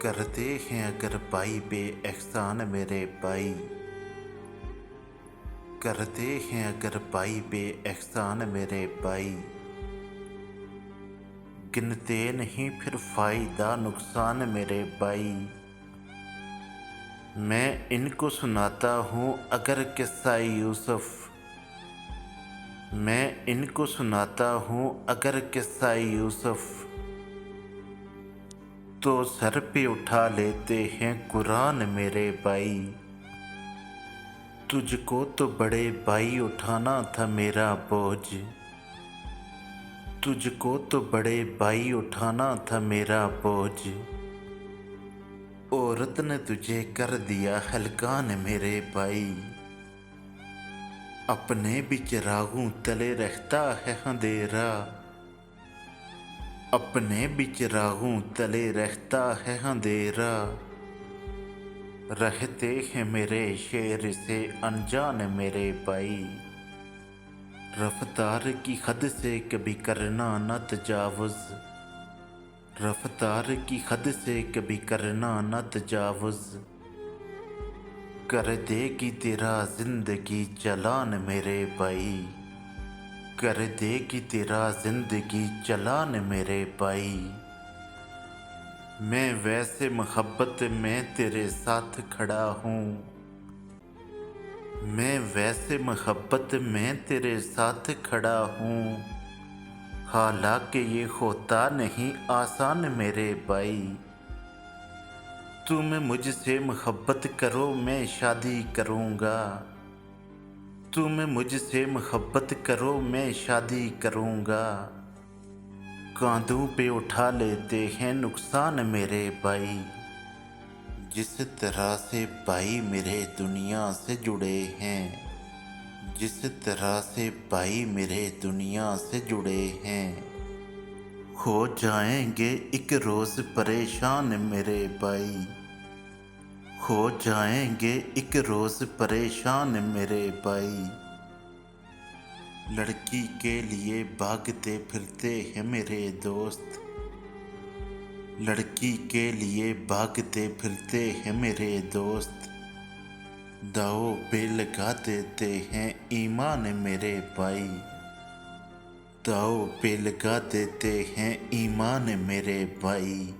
करते हैं अगर भाई पे एहसान मेरे भाई, करते हैं अगर भाई पे एहसान मेरे भाई, गिनते नहीं फिर फायदा नुकसान मेरे भाई। मैं इनको सुनाता हूँ अगर किस्सा यूसुफ, मैं इनको सुनाता हूँ अगर किस्सा यूसुफ, तो सर पे उठा लेते हैं कुरान मेरे भाई। तुझको तो बड़े भाई उठाना था मेरा बोझ, तुझको तो बड़े भाई उठाना था मेरा बोझ। औरत ने तुझे कर दिया हलकान मेरे भाई, अपने भी चिरागों तले रहता है अंधेरा, अपने भी चिरागों तले रहता है अंधेरा। रहते हैं मेरे शेर से अनजान मेरे भाई, रफ्तार की हद से कभी करना न तजावुज़, रफ्तार की हद से कभी करना न तजावुज़। कर देगी तेरा जिंदगी चलान मेरे भाई, कर देगी तेरा जिंदगी चलान मेरे भाई। मैं वैसे मोहब्बत में तेरे साथ खड़ा हूँ, मैं वैसे मोहब्बत में तेरे साथ खड़ा हूँ। हालांकि ये होता नहीं आसान मेरे भाई, तुम मुझसे मोहब्बत करो मैं शादी करूँगा, तुम मुझसे मोहब्बत करो मैं शादी करूँगा। कांधों पे उठा लेते हैं नुकसान मेरे भाई, जिस तरह से भाई मेरे दुनिया से जुड़े हैं, जिस तरह से भाई मेरे दुनिया से जुड़े हैं। हो जाएंगे एक रोज़ परेशान मेरे भाई, हो जाएंगे एक रोज़ परेशान मेरे भाई। लड़की के लिए भागते फिरते हैं मेरे दोस्त, लड़की के लिए भागते फिरते हैं मेरे दोस्त। दाव पे लगा देते हैं ईमान मेरे भाई, दाव पे लगा देते हैं ईमान मेरे भाई।